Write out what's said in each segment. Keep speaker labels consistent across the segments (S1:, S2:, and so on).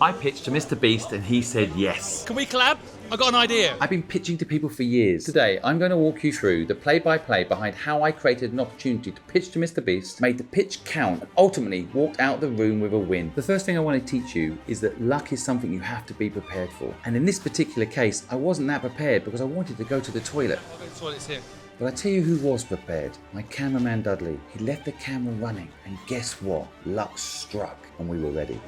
S1: I pitched to MrBeast and he said yes.
S2: Can we collab? I got an idea.
S1: I've been pitching to people for years. Today, I'm going to walk you through the play-by-play behind how I created an opportunity to pitch to MrBeast, made the pitch count, and ultimately walked out the room with a win. The first thing I want to teach you is that luck is something you have to be prepared for. And in this particular case, I wasn't that prepared because I wanted to go to the toilet.
S2: I'll go to the toilet's here.
S1: But I tell you who was prepared. My cameraman Dudley. He left the camera running, and guess what? Luck struck, and we were ready.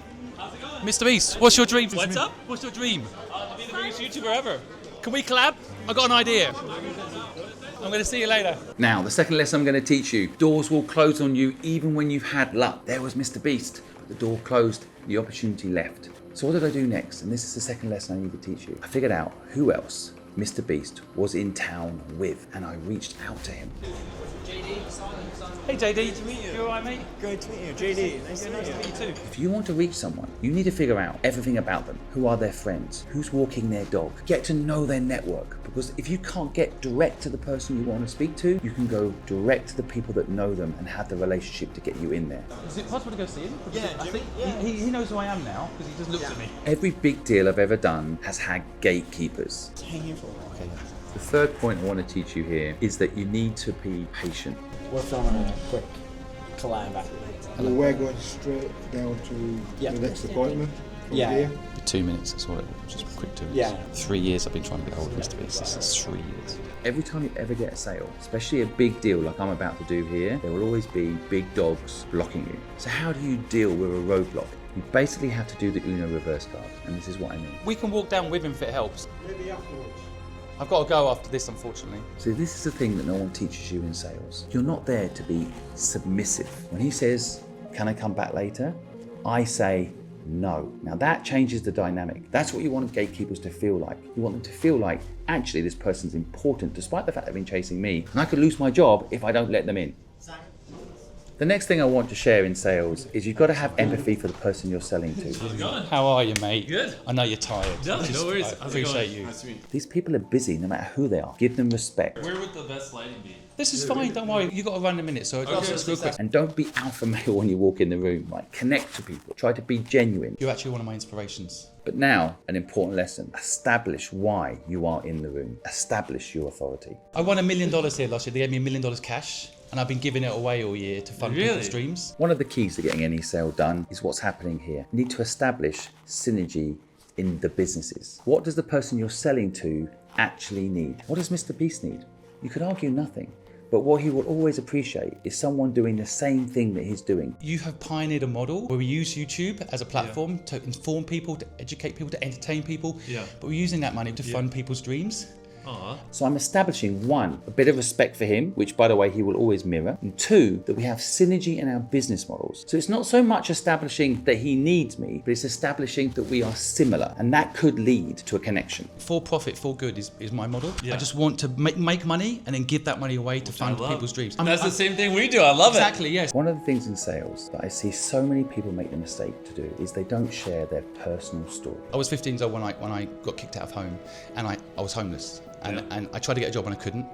S2: MrBeast, what's your dream? What's up? What's your dream? To be the biggest YouTuber ever. Can we collab? I got an idea. I'm going to see you later.
S1: Now, the second lesson I'm going to teach you. Doors will close on you even when you've had luck. There was MrBeast. The door closed, the opportunity left. So what did I do next? And this is the second lesson I need to teach you. I figured out who else MrBeast was in town with, and I reached out to him.
S2: Hey JD, good to meet you. You alright, mate?
S3: Great to meet you, JD. Nice to meet you.
S2: You too.
S1: If you want to reach someone, you need to figure out everything about them. Who are their friends? Who's walking their dog? Get to know their network. Because if you can't get direct to the person you want to speak to, you can go direct to the people that know them and have the relationship to get you in there.
S2: Is it possible to go see him?
S3: Yeah,
S2: I think
S3: yeah.
S2: he knows who I am now because he just looks at me.
S1: Every big deal I've ever done has had gatekeepers.
S3: Hang here for a while. Okay.
S1: The third point I want to teach you here is that you need to be patient.
S3: We're filming a quick collab after
S4: Well, we're going straight down to
S3: Yeah.
S4: the next appointment. From
S3: Yeah.
S4: Here.
S5: 2 minutes, that's all it was, just quick 2 minutes.
S3: Yeah.
S5: 3 years I've been trying to get hold of MrBeast, this is 3 years.
S1: Every time you ever get a sale, especially a big deal like I'm about to do here, there will always be big dogs blocking you. So how do you deal with a roadblock? You basically have to do the Uno reverse card, and this is what I mean.
S2: We can walk down with him if it helps.
S4: Maybe afterwards.
S2: I've got to go after this, unfortunately.
S1: So this is the thing that no one teaches you in sales. You're not there to be submissive. When he says, "Can I come back later?" I say, no. Now that changes the dynamic. That's what you want gatekeepers to feel like. You want them to feel like, actually this person's important despite the fact they've been chasing me, and I could lose my job if I don't let them in. The next thing I want to share in sales is you've got to have empathy for the person you're selling to.
S6: How's it going?
S2: How are you, mate?
S6: Good.
S2: I know you're tired.
S6: No worries.
S2: I
S6: How's it
S2: appreciate
S6: going?
S2: you.
S6: Nice to meet you.
S1: These people are busy no matter who they are. Give them respect.
S6: Where would the best lighting be?
S2: This is fine, don't worry. You got to run in a minute, so let's go quick.
S1: And don't be alpha male when you walk in the room. Like, connect to people. Try to be genuine.
S2: You're actually one of my inspirations.
S1: But now, an important lesson. Establish why you are in the room. Establish your authority.
S2: I won $1 million here last year. They gave me $1 million cash, and I've been giving it away all year to fund people's dreams.
S1: One of the keys to getting any sale done is what's happening here. You need to establish synergy in the businesses. What does the person you're selling to actually need? What does MrBeast need? You could argue nothing. But what he will always appreciate is someone doing the same thing that he's doing.
S2: You have pioneered a model where we use YouTube as a platform to inform people, to educate people, to entertain people.
S6: Yeah.
S2: But we're using that money to fund people's dreams.
S1: So I'm establishing, one, a bit of respect for him, which by the way, he will always mirror. And two, that we have synergy in our business models. So it's not so much establishing that he needs me, but it's establishing that we are similar. And that could lead to a connection.
S2: For profit, for good is my model.
S6: Yeah.
S2: I just want to make money and then give that money away to fund people's dreams.
S6: That's the same thing we do. I love
S2: Exactly, yes.
S1: One of the things in sales that I see so many people make the mistake to do is they don't share their personal story.
S2: I was 15 years old when I got kicked out of home, and I was homeless. And I tried to get a job and I couldn't.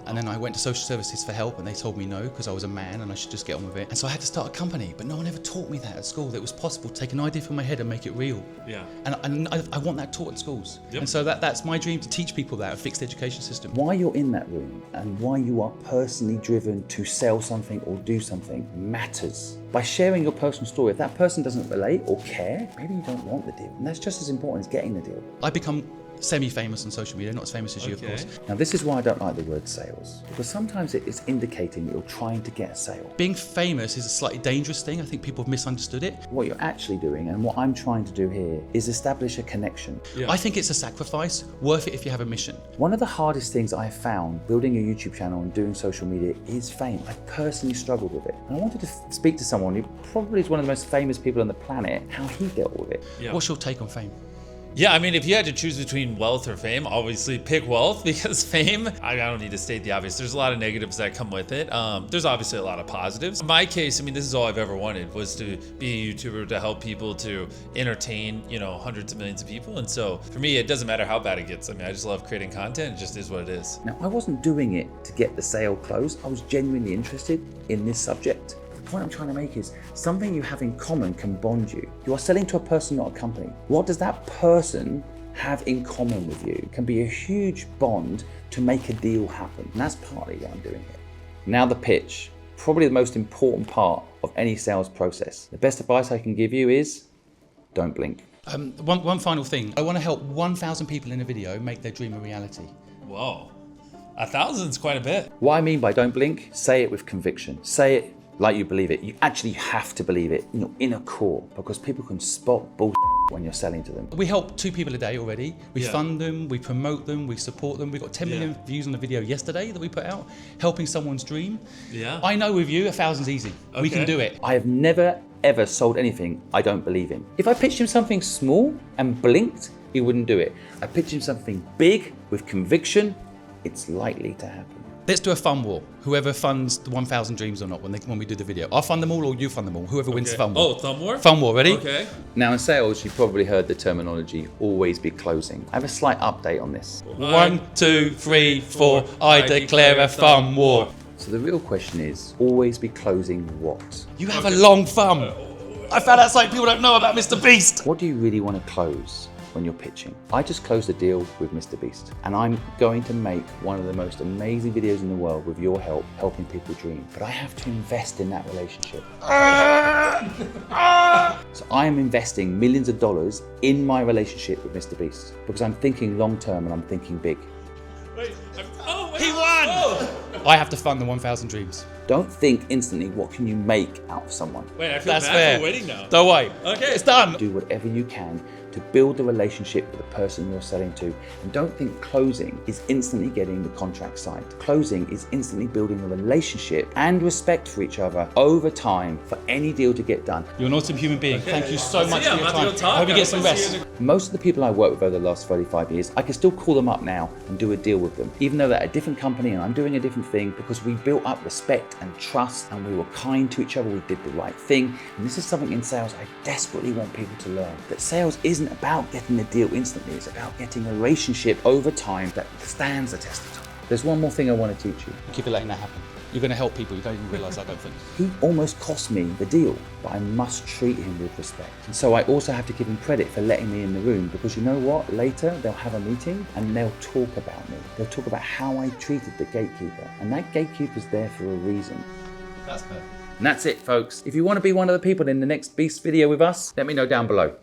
S2: And then I went to social services for help and they told me no because I was a man and I should just get on with it. And so I had to start a company, but no one ever taught me that at school, that it was possible to take an idea from my head and make it real.
S6: Yeah.
S2: And I want that taught in schools.
S6: Yep.
S2: And so that's my dream, to teach people that, a fixed education system.
S1: Why you're in that room and why you are personally driven to sell something or do something matters. By sharing your personal story, if that person doesn't relate or care, maybe you don't want the deal. And that's just as important as getting the deal.
S2: I become semi-famous on social media, not as famous as you, of course.
S1: Now this is why I don't like the word sales, because sometimes it is indicating that you're trying to get a sale.
S2: Being famous is a slightly dangerous thing. I think people have misunderstood it.
S1: What you're actually doing and what I'm trying to do here is establish a connection.
S6: Yeah.
S2: I think it's a sacrifice, worth it if you have a mission.
S1: One of the hardest things I have found building a YouTube channel and doing social media is fame. I personally struggled with it. And I wanted to speak to someone who probably is one of the most famous people on the planet, how he dealt with it.
S6: Yeah.
S2: What's your take on fame?
S6: Yeah, I mean, if you had to choose between wealth or fame, obviously pick wealth, because fame, I don't need to state the obvious. There's a lot of negatives that come with it. There's obviously a lot of positives. In my case, I mean, this is all I've ever wanted, was to be a YouTuber, to help people, to entertain, hundreds of millions of people. And so for me, it doesn't matter how bad it gets. I mean, I just love creating content. It just is what it is.
S1: Now, I wasn't doing it to get the sale closed. I was genuinely interested in this subject. point I'm trying to make is something you have in common can bond you. You are selling to a person, not a company. What does that person have in common with you? It can be a huge bond to make a deal happen. And that's partly what I'm doing here. Now the pitch, probably the most important part of any sales process. The best advice I can give you is don't blink.
S2: One final thing. I want to help 1,000 people in a video make their dream a reality.
S6: Whoa. 1,000's quite a bit.
S1: What I mean by don't blink, say it with conviction. Say it like you believe it. You actually have to believe it in your inner core, because people can spot bullshit when you're selling to them.
S2: We help 2 people a day already. We
S6: Yeah.
S2: fund them, we promote them, we support them. We got 10 million views on the video yesterday that we put out, helping someone's dream.
S6: Yeah.
S2: I know with you, 1,000's easy. We can
S6: Okay.
S2: do it.
S1: I have never ever sold anything I don't believe in. If I pitched him something small and blinked, he wouldn't do it. I pitched him something big with conviction, it's likely to happen.
S2: Let's do a fun war. Whoever funds the 1,000 dreams or not when we do the video. I'll fund them all or you fund them all. Whoever wins the fun war.
S6: Oh, thumb war?
S2: Fun war, ready?
S6: Okay.
S1: Now in sales, you've probably heard the terminology always be closing. I have a slight update on this.
S2: 1, 2, 3, 4. I declare a fun war.
S1: So the real question is, always be closing what?
S2: You have a long thumb. I found out something people don't know about MrBeast.
S1: What do you really want to close when you're pitching? I just closed a deal with MrBeast, and I'm going to make one of the most amazing videos in the world with your help, helping people dream. But I have to invest in that relationship. So I am investing millions of dollars in my relationship with MrBeast because I'm thinking long term and I'm thinking big.
S6: Wait. Oh, wait.
S2: He won!
S6: Oh.
S2: I have to fund the 1,000 dreams.
S1: Don't think instantly, what can you make out of someone?
S6: Wait, I feel
S2: That's
S6: bad
S2: fair.
S6: for waiting now.
S2: Don't worry.
S6: Okay.
S2: It's done.
S1: Do whatever you can to build the relationship with the person you're selling to. And don't think closing is instantly getting the contract signed. Closing is instantly building a relationship and respect for each other over time for any deal to get done.
S2: You're an awesome human being. Thank you so much
S6: See ya,
S2: for your
S6: I'm about to
S2: time.
S6: go talk.
S2: I hope you get some
S6: I'll see you
S2: rest.
S1: Most of the people I work with over the last 35 years, I can still call them up now and do a deal with them, even though they're a different company and I'm doing a different thing, because we built up respect and trust and we were kind to each other, we did the right thing. And this is something in sales I desperately want people to learn, that sales isn't about getting the deal instantly, it's about getting a relationship over time that stands the test of time. There's one more thing I want to teach you.
S2: Keep it letting that happen. You're going to help people. You don't even realise, I don't think.
S1: He almost cost me the deal, but I must treat him with respect. And so I also have to give him credit for letting me in the room, because you know what? Later they'll have a meeting and they'll talk about me. They'll talk about how I treated the gatekeeper. And that gatekeeper's there for a reason.
S2: That's perfect.
S1: And that's it, folks. If you want to be one of the people in the next Beast video with us, let me know down below.